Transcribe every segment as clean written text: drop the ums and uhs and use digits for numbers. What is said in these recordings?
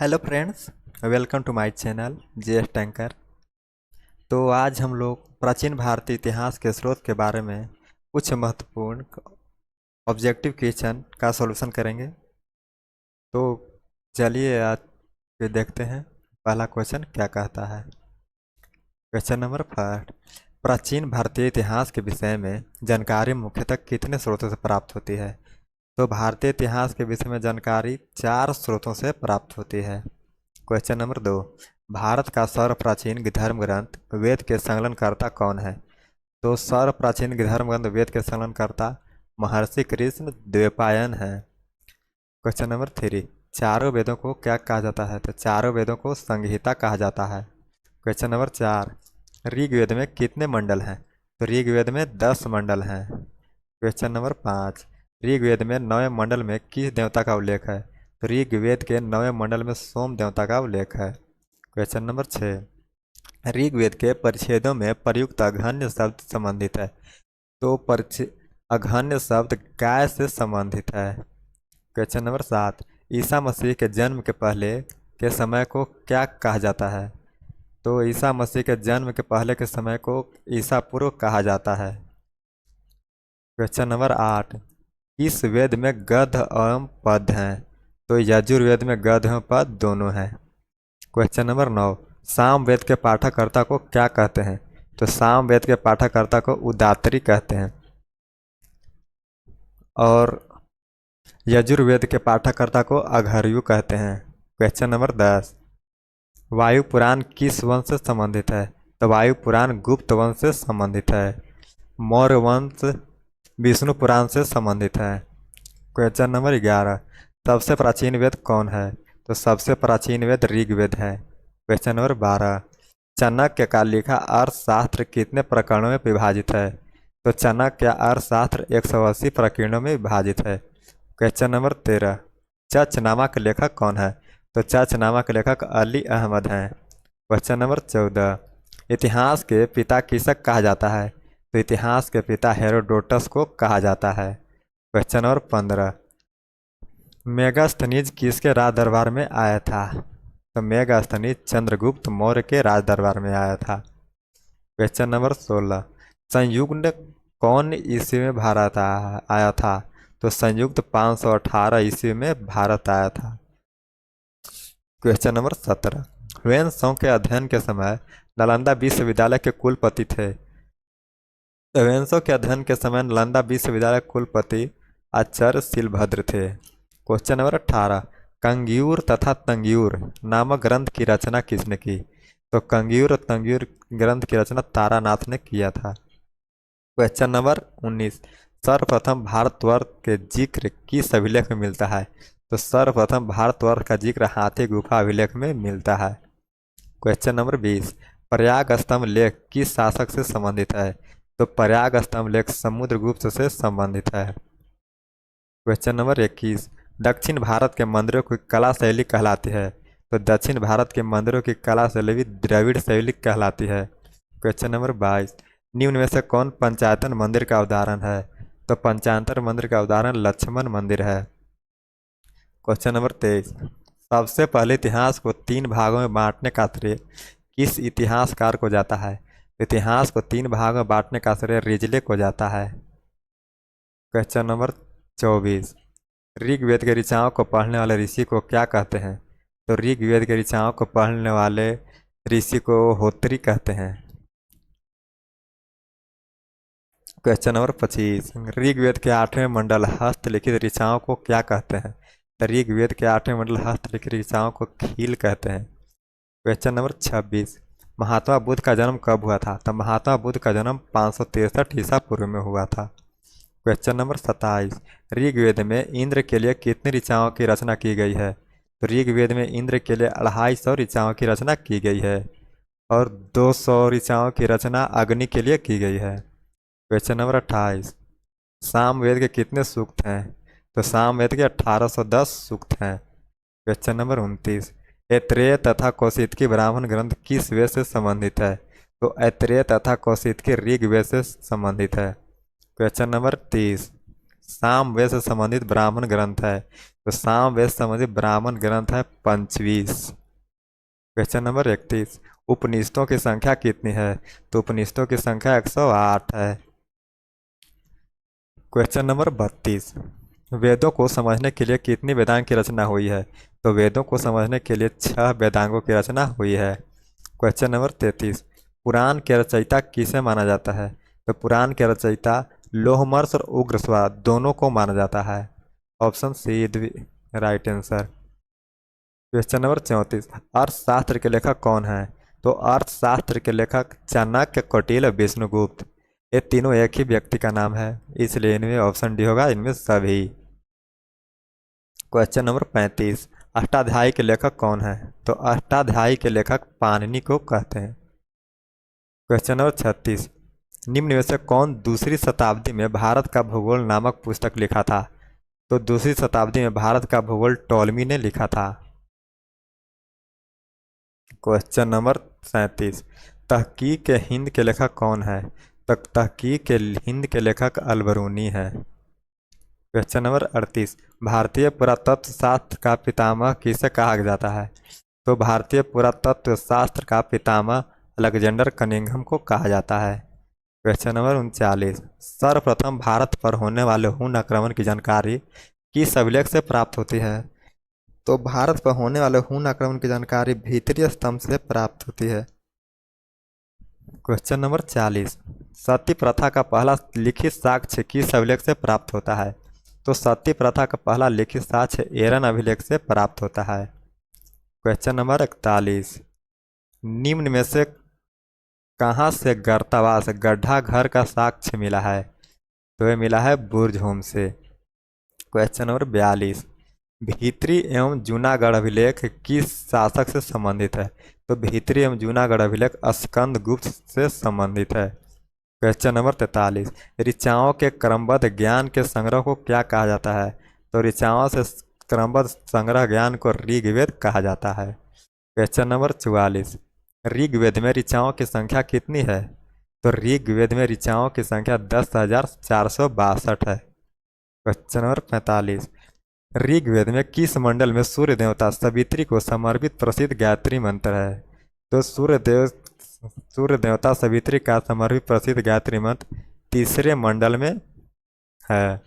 Hello friends, welcome to my channel JS tanker. तो आज हम लोग प्राचीन भारतीय इतिहास के स्रोत के बारे में कुछ महत्वपूर्ण ऑब्जेक्टिव क्वेश्चन का सॉल्यूशन करेंगे। तो चलिए आज के देखते हैं पहला क्वेश्चन क्या कहता है। क्वेश्चन नंबर फर्स्ट, प्राचीन भारतीय इतिहास के विषय में जानकारी मुख्यतः कितने स्रोतों से प्राप्त होती है? तो भारतीय इतिहास के विषय में जानकारी 4 स्रोतों से प्राप्त होती है। क्वेश्चन नंबर 2, भारत का सर्वप्राचीन धर्म ग्रंथ वेद के संकलनकर्ता कौन है? तो सर्वप्राचीन धर्म ग्रंथ वेद के संकलनकर्ता महर्षि कृष्ण द्वैपायन है। क्वेश्चन नंबर 3, चारों वेदों को क्या कहा जाता है? तो चारों वेदों को संहिता कहा जाता है। क्वेश्चन नंबर 4, ऋग्वेद में कितने मंडल हैं? तो ऋग्वेद में 10 मंडल हैं। क्वेश्चन नंबर 5, ऋग्वेद में 9वें मंडल में किस देवता का उल्लेख है? तो ऋग्वेद के 9वें मंडल में सोम देवता का उल्लेख है। क्वेश्चन नंबर 6, ऋग्वेद के परिच्छेदों में प्रयुक्त अघन्य शब्द संबंधित है। तो अघन्य शब्द गाय से संबंधित है। क्वेश्चन नंबर 7, ईसा मसीह के जन्म के पहले के समय को क्या कहा जाता है? तो ईसा मसीह के जन्म के पहले के समय को ईसा पूर्व कहा जाता है। क्वेश्चन नंबर 8, किस वेद में गद्य एवं पद्य हैं? तो यजुर्वेद में गद्य एवं पद्य दोनों हैं। क्वेश्चन नंबर 9, साम वेद के पाठकर्ता को क्या कहते हैं? तो साम वेद के पाठकर्ता को उदात्री कहते हैं। और यजुर्वेद के पाठकर्ता को अघर्यु कहते हैं। क्वेश्चन नंबर 10, वायु पुराण किस वंश से संबंधित है? तो वायु पुराण गुप्त वंश से संबंधित है। मौर्य वंश विष्णु पुराण से संबंधित है। क्वेश्चन नंबर 11, सबसे प्राचीन वेद कौन है? तो सबसे प्राचीन वेद ऋग्वेद है। क्वेश्चन नंबर 12, चाणक्य का लिखा अर्थशास्त्र कितने प्रकरणों में विभाजित है? तो चाणक्य का अर्थशास्त्र 180 प्रकरणों में विभाजित है। क्वेश्चन नंबर 13, चचनामा के लेखक कौन है? तो चचनामा के लेखक अली अहमद हैं। क्वेश्चन नंबर 14, इतिहास के पिता किसे कहा जाता है? तो इतिहास के पिता हेरोडोटस को कहा जाता है। क्वेश्चन नंबर 15, मेगास्थनीज किसके राज दरबार में आया था? तो मेगास्थनीज चंद्रगुप्त मौर्य के राज दरबार में आया था। क्वेश्चन नंबर 16, संयुक्त कौन ईस्वी में भारत आया था? तो संयुक्त 518 ईस्वी में भारत आया था। क्वेश्चन नंबर 17, ह्वेन के अध्ययन के समय नालंदा विश्वविद्यालय के कुलपति थे। ह्वेन के अध्ययन के समय नालंदा विश्वविद्यालय कुलपति आचार्य शिलभद्र थे। क्वेश्चन नंबर 18, कंग्यूर तथा तंग्यूर नामक ग्रंथ की रचना किसने की? तो कंग्यूर और तंग्यूर ग्रंथ की रचना तारानाथ ने किया था। क्वेश्चन नंबर 19, सर्वप्रथम भारतवर्ष के जिक्र किस अभिलेख में मिलता है? तो सर्वप्रथम भारतवर्ष का जिक्र हाथी गुफा अभिलेख में मिलता है। क्वेश्चन नंबर 20, प्रयाग स्तंभ लेख किस शासक से संबंधित है? तो प्रयाग स्तंभ लेख समुद्रगुप्त से संबंधित है। क्वेश्चन नंबर 21, दक्षिण भारत के मंदिरों की कला शैली कहलाती है? तो दक्षिण भारत के मंदिरों की कला शैली द्रविड़ शैली कहलाती है। क्वेश्चन नंबर 22, निम्न में से कौन पंचायतन मंदिर का उदाहरण है? तो पंचायतन मंदिर का उदाहरण लक्ष्मण मंदिर है। क्वेश्चन नंबर 23, सबसे पहले इतिहास को 3 भागों में बांटने का श्रेय किस इतिहासकार को जाता है? इतिहास को 3 भागों में बांटने का श्रेय रिजले को जाता है। क्वेश्चन नंबर 24, ऋग्वेद के ऋचाओं को पढ़ने वाले ऋषि को क्या कहते हैं? तो ऋग्वेद के ऋचाओं को पढ़ने वाले ऋषि को होत्री कहते हैं। क्वेश्चन नंबर 25, ऋग्वेद के 8वें मंडल हस्तलिखित ऋचाओं को क्या कहते हैं? तो ऋग्वेद के 8वें मंडल हस्तलिखित ऋचाओं को खील कहते हैं। क्वेश्चन नंबर 26, महात्मा बुद्ध का जन्म कब हुआ था? तो महात्मा बुद्ध का जन्म 563 ईसा पूर्व में हुआ था। क्वेश्चन नंबर 27, ऋग्वेद में इंद्र के लिए कितनी ऋचाओं की रचना की गई है? तो ऋग्वेद में इंद्र के लिए 250 ऋचाओं की रचना की गई है और 200 ऋचाओं की रचना अग्नि के लिए की गई है। क्वेश्चन नंबर 28, सामवेद के कितने सूक्त हैं? तो सामवेद के 1810 सूक्त हैं। क्वेश्चन नंबर 29, ऐत्रेय तथा कौशितकी ब्राह्मण ग्रंथ किस वेद से संबंधित है? तो ऐत्रेय तथा कौशितकी ऋग्वेद से संबंधित है। क्वेश्चन नंबर 30, सामवेद से संबंधित ब्राह्मण ग्रंथ है? तो सामवेद से संबंधित ब्राह्मण ग्रंथ है पंचवीस। क्वेश्चन नंबर 31, उपनिषदों की संख्या कितनी है? तो उपनिषदों की संख्या 108 है। क्वेश्चन नंबर 32, वेदों को समझने के लिए कितनी वेदांग की रचना हुई है? तो वेदों को समझने के लिए 6 वेदांगों की रचना हुई है। क्वेश्चन नंबर 33, पुराण के रचयिता किसे माना जाता है? तो पुराण के रचयिता लोहमर्ष और उग्रस्वाद दोनों को माना जाता है। Option C right answer. Question number 34, अर्थशास्त्र के लेखक कौन है? तो अर्थशास्त्र के लेखक चाणक्य, कौटिल्य, विष्णुगुप्त। ये तीनों एक ही व्यक्ति का नाम है, इसलिए इनमें ऑप्शन डी होगा, इनमें सभी। क्वेश्चन नंबर 35, अष्टाध्यायी के लेखक कौन है? तो अष्टाध्यायी के लेखक पाणिनि को कहते हैं। क्वेश्चन नंबर 36, निम्न में से कौन दूसरी शताब्दी में भारत का भूगोल नामक पुस्तक लिखा था? तो दूसरी शताब्दी में भारत का भूगोल टॉलमी ने लिखा था। क्वेश्चन नंबर 37, तहकीक हिंद के लेखक कौन है? तहकीक हिंद के लेखक अलबरूनी है। क्वेश्चन नंबर 38, भारतीय पुरातत्व शास्त्र का पितामह किसे कहा जाता है? तो भारतीय पुरातत्व शास्त्र का पितामह अलेक्जेंडर कनिंघम को कहा जाता है। क्वेश्चन नंबर 39, सर्वप्रथम भारत पर होने वाले हुन आक्रमण की जानकारी किस अभिलेख से प्राप्त होती है? तो भारत पर होने वाले हुन आक्रमण की जानकारी भीतरी स्तंभ से प्राप्त होती है। क्वेश्चन नंबर 40, सती प्रथा का पहला लिखित साक्ष्य किस अभिलेख से प्राप्त होता है? तो सती प्रथा का पहला लिखित साक्ष्य एरन अभिलेख से प्राप्त होता है। क्वेश्चन नंबर 41, निम्न में से कहाँ से गर्तावास गड्ढा घर का साक्ष्य मिला है? तो ये मिला है बुर्जहोम से। क्वेश्चन नंबर 42, भीतरी एवं जूनागढ़ अभिलेख किस शासक से संबंधित है? तो भीतरी एवं जूनागढ़ अभिलेख स्कंद गुप्त से संबंधित है। क्वेश्चन नंबर 43, ऋचाओं के क्रमबद्ध ज्ञान के संग्रह को क्या कहा जाता है? तो ऋचाओं से क्रमबद्ध संग्रह ज्ञान को ऋग्वेद कहा जाता है। क्वेश्चन नंबर 44, ऋग्वेद में ऋचाओं की संख्या कितनी है? तो ऋग्वेद में ऋचाओं की संख्या 10,462 है। क्वेश्चन नंबर 45, ऋग्वेद में किस मंडल में सूर्य देवता सवित्री को समर्पित प्रसिद्ध गायत्री मंत्र है? तो सूर्य देवता सवित्री का समर्पित प्रसिद्ध गायत्री मंत्र तीसरे मंडल में है।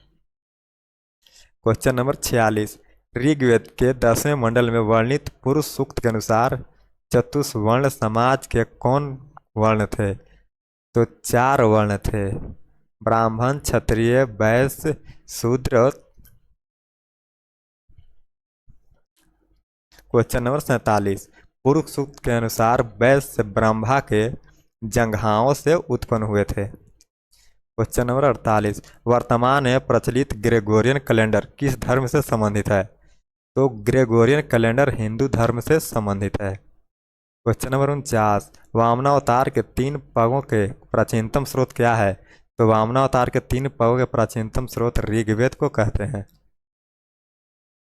क्वेश्चन नंबर 46, ऋग्वेद के 10वें मंडल में वर्णित पुरुष सूक्त के अनुसार चतुष्वर्ण समाज के कौन वर्ण थे? तो 4 वर्ण थे, ब्राह्मण, क्षत्रिय, वैश्य, शूद्र और। क्वेश्चन नंबर 47, पुरुष सूक्त के अनुसार वैश्य ब्रह्मा के जंघाओं से उत्पन्न हुए थे। क्वेश्चन नंबर 48, वर्तमान में प्रचलित ग्रेगोरियन कैलेंडर किस धर्म से संबंधित है? तो ग्रेगोरियन कैलेंडर हिंदू धर्म से संबंधित है। क्वेश्चन नंबर 49, वामनावतार के 3 पगों के प्राचीनतम स्रोत क्या है? तो वामनावतार के 3 पगों के प्राचीनतम स्रोत ऋग्वेद को कहते हैं।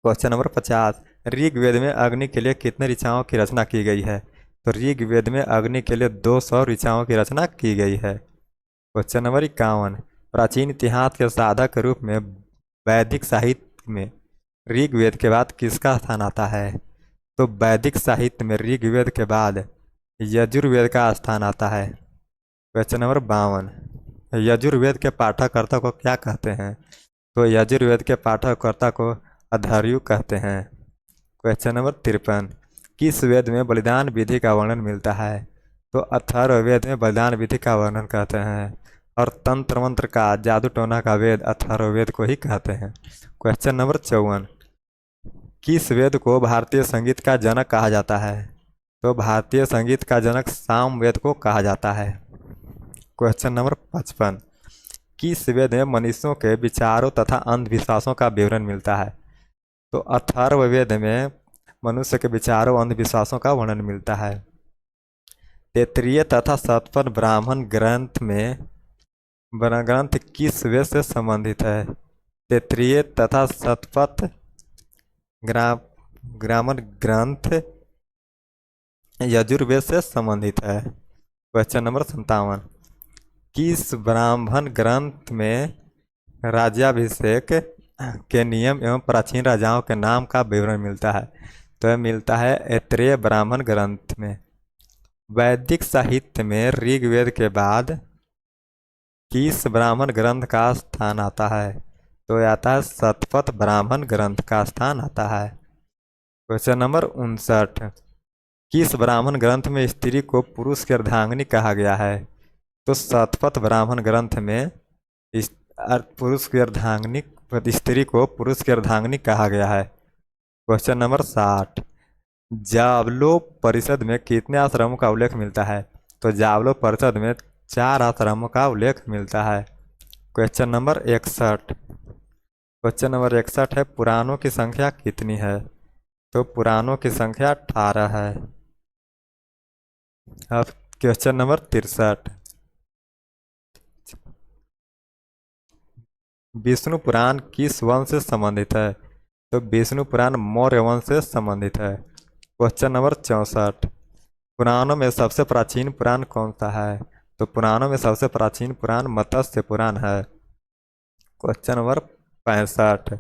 क्वेश्चन नंबर 50, ऋग्वेद में अग्नि के लिए कितने ऋचाओं की रचना की गई है? तो ऋग्वेद में अग्नि के लिए 200 ऋचाओं की रचना की गई है। क्वेश्चन नंबर 51, प्राचीन इतिहास के साधक के रूप में वैदिक साहित्य में ऋग्वेद के बाद किसका स्थान आता है? तो वैदिक साहित्य में ऋग्वेद के बाद यजुर्वेद का स्थान आता है। क्वेश्चन नंबर 52, यजुर्वेद के पाठककर्ता को क्या कहते हैं? तो यजुर्वेद के पाठककर्ता को अध्वर्यु कहते हैं। क्वेश्चन नंबर 53, किस वेद में बलिदान विधि का वर्णन मिलता है? तो अथर्ववेद में बलिदान विधि का वर्णन कहते हैं, और तंत्र मंत्र का, जादू टोना का वेद अथर्ववेद को ही कहते हैं। क्वेश्चन नंबर 54, किस वेद को भारतीय संगीत का जनक कहा जाता है? तो भारतीय संगीत का जनक सामवेद को कहा जाता है। क्वेश्चन नंबर 55, किस वेद में मनुष्यों के विचारों तथा अंधविश्वासों का विवरण मिलता है? तो अथर्ववेद में मनुष्य के विचारों अंधविश्वासों का वर्णन मिलता है। तैत्तिरीय तथा शतपथ ब्राह्मण ग्रंथ किस वेद से संबंधित है? तैत्तिरीय तथा शतपथ ब्राह्मण ग्रंथ यजुर्वेद से संबंधित है। क्वेश्चन नंबर 57, किस ब्राह्मण ग्रंथ में राज्याभिषेक के नियम एवं प्राचीन राजाओं के नाम का विवरण मिलता है। तो यह मिलता है ऐत्रेय ब्राह्मण ग्रंथ में। वैदिक साहित्य में ऋग्वेद के बाद किस ब्राह्मण ग्रंथ का स्थान आता है? तो यह आता है शतपथ ब्राह्मण ग्रंथ का स्थान आता है। क्वेश्चन नंबर 59, किस ब्राह्मण ग्रंथ में स्त्री को पुरुष की अर्धांगिनी कहा गया है? तो शतपथ ब्राह्मण ग्रंथ में पुरुष की अर्धांगिनी, स्त्री को पुरुष की अर्धांगिनी कहा गया है। क्वेश्चन नंबर 60, जावलो परिषद में कितने आश्रमों का उल्लेख मिलता है? तो जावलो परिषद में 4 आश्रमों का उल्लेख मिलता है। क्वेश्चन नंबर 61, क्वेश्चन नंबर 61 है पुराणों की संख्या कितनी है? तो पुराणों की संख्या 18 है। अब क्वेश्चन नंबर 63, विष्णु पुराण किस वंश से संबंधित है? तो विष्णु पुराण मौर्य वंश से संबंधित है। क्वेश्चन नंबर 64, पुराणों में सबसे प्राचीन पुराण कौन सा है? तो पुराणों में सबसे प्राचीन पुराण मत्स्य पुराण है। क्वेश्चन नंबर 65,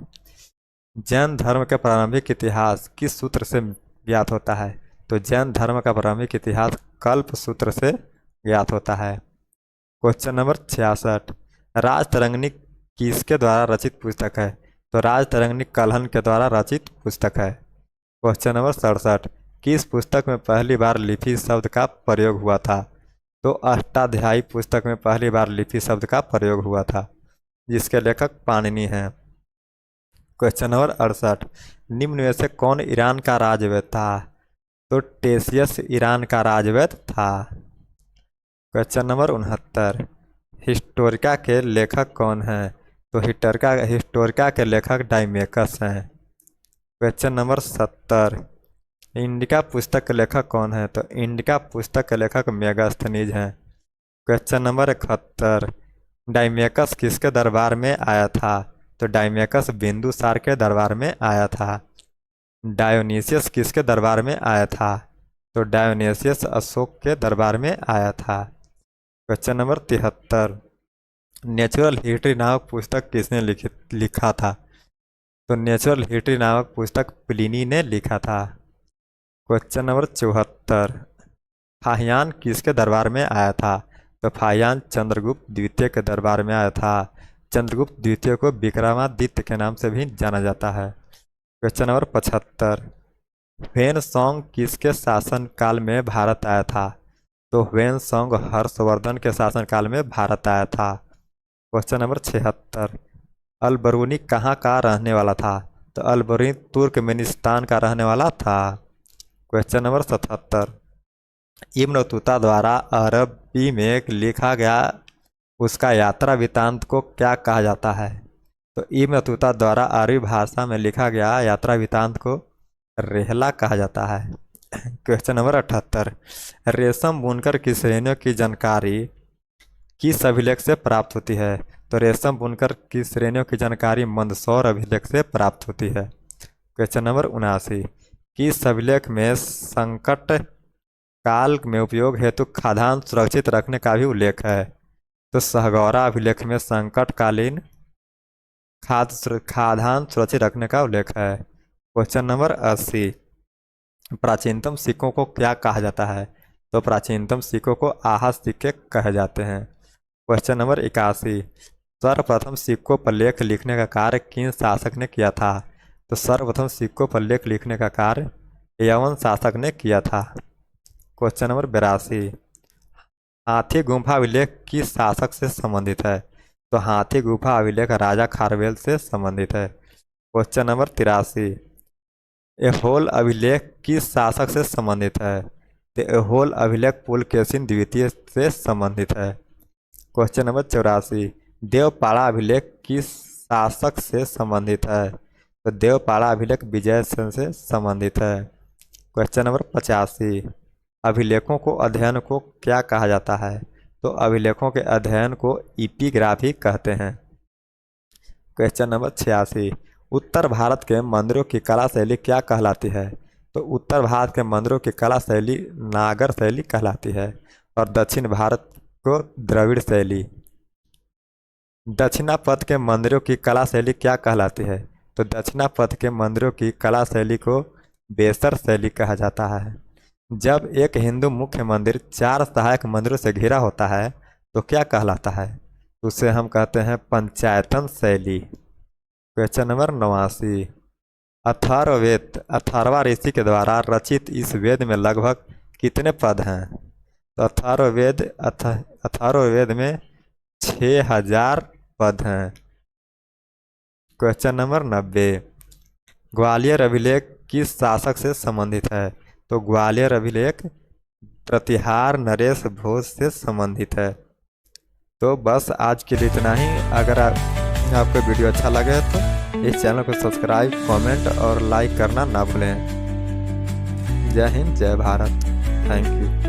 जैन धर्म का प्रारंभिक इतिहास किस सूत्र से ज्ञात होता है? तो जैन धर्म का प्रारंभिक इतिहास कल्प सूत्र से ज्ञात होता है। क्वेश्चन नंबर 66, राजतरंगिणी किसके द्वारा रचित पुस्तक है? तो राजतरंगिणी कल्हण के द्वारा रचित पुस्तक है। क्वेश्चन नंबर 67, किस पुस्तक में पहली बार लिपि शब्द का प्रयोग हुआ था? तो अष्टाध्यायी पुस्तक में पहली बार लिपि शब्द का प्रयोग हुआ था, जिसके लेखक पाणिनि हैं। क्वेश्चन नंबर 68, निम्न में से कौन ईरान का राजवैद था? तो टेसियस ईरान का राजवैद था। क्वेश्चन नंबर 69, हिस्टोरिका के लेखक कौन हैं? तो हिस्टोरिका के लेखक डाइमेकस हैं। क्वेश्चन नंबर 70, इंडिका पुस्तक के लेखक कौन है? तो इंडिका पुस्तक के लेखक मेगास्थनीज हैं। क्वेश्चन नंबर 71, डाइमेकस किसके दरबार में आया था? तो डाइमेकस बिंदुसार के दरबार में आया था। डायोनीसियस किसके दरबार में आया था? तो डायोनीसियस अशोक के दरबार में आया था। क्वेश्चन नंबर 73, नेचुरल हिस्ट्री नामक पुस्तक किसने लिखा था? तो नेचुरल हिस्ट्री नामक पुस्तक प्लिनी ने लिखा था। क्वेश्चन नंबर 74, फाहियान किसके दरबार में आया था? तो फाहियान चंद्रगुप्त द्वितीय के दरबार में आया था। चंद्रगुप्त द्वितीय को विक्रमादित्य के नाम से भी जाना जाता है। क्वेश्चन नंबर 75, ह्वेन सॉन्ग किसके शासन काल में भारत आया था? तो ह्वेन सॉन्ग हर्षवर्धन के शासन काल में भारत आया था। क्वेश्चन नंबर 76, अलबरूनी कहाँ का रहने वाला था? तो अलबरूनी तुर्कमेनिस्तान का रहने वाला था। क्वेश्चन नंबर 77, इब्न बतूता द्वारा अरबी में लिखा गया उसका यात्रा वृत्तांत को क्या कहा जाता है? तो इब्न बतूता द्वारा अरबी भाषा में लिखा गया यात्रा वृत्तांत को रेहला कहा जाता है। क्वेश्चन नंबर 78, रेशम बुनकर की श्रेणियों की जानकारी किस अभिलेख से प्राप्त होती है? तो रेशम बुनकर की श्रेणियों की जानकारी मंदसौर अभिलेख से प्राप्त होती है। क्वेश्चन नंबर 79, किस अभिलेख में संकट काल में उपयोग हेतु खाद्यान्न सुरक्षित रखने का भी उल्लेख है? तो सहगौरा अभिलेख में संकटकालीन खाद्यान्न सुरक्षित रखने का उल्लेख है। क्वेश्चन नंबर 80, प्राचीनतम सिक्कों को क्या कहा जाता है? तो प्राचीनतम सिक्कों को आहा सिक्के कहे जाते हैं। क्वेश्चन नंबर 81, सर्वप्रथम सिक्कों पर लेख लिखने का कार्य किन शासक ने किया था? तो सर्वप्रथम सिक्कों पर लेख लिखने का कार्य यवन शासक ने किया था। क्वेश्चन नंबर 82, हाथी गुफा अभिलेख किस शासक से संबंधित है? तो हाथी गुफा अभिलेख राजा खारवेल से संबंधित है। क्वेश्चन नंबर 83, एहोल अभिलेख किस शासक से संबंधित है? तो एहोल अभिलेख पुलकेशिन द्वितीय से संबंधित है। क्वेश्चन नंबर 84, देवपाड़ा अभिलेख किस शासक से संबंधित है? तो देवपाड़ा अभिलेख विजय सेन से संबंधित है। क्वेश्चन नंबर 85, अभिलेखों को अध्ययन को क्या कहा जाता है? तो अभिलेखों के अध्ययन को इपिग्राफी कहते हैं। क्वेश्चन नंबर 86, उत्तर भारत के मंदिरों की कला शैली क्या कहलाती है? तो उत्तर भारत के मंदिरों की कला शैली नागर शैली कहलाती है और दक्षिण भारत को द्रविड़ शैली। दक्षिणापथ के मंदिरों की कला शैली क्या कहलाती है? तो दक्षिणापथ के मंदिरों की कला शैली को बेसर शैली कहा जाता है। जब एक हिंदू मुख्य मंदिर 4 सहायक मंदिरों से घिरा होता है तो क्या कहलाता है? उसे हम कहते हैं पंचायतन शैली। Question number 89। अथर्ववेद, अथर्वा ऋषि के द्वारा रचित इस वेद में लगभग कितने पद हैं? तो अथर्ववेद में 6000 पद हैं। Question number 90। ग्वालियर अभिलेख किस शासक से संबंधित है? तो ग्वालियर अभिलेख प्रतिहार नरेश भोज से संबंधित है। तो बस आज के लिए इतना ही। अगर आपको वीडियो अच्छा लगे तो इस चैनल को सब्सक्राइब, कमेंट और लाइक करना ना भूलें। जय हिंद, जय भारत। Thank you.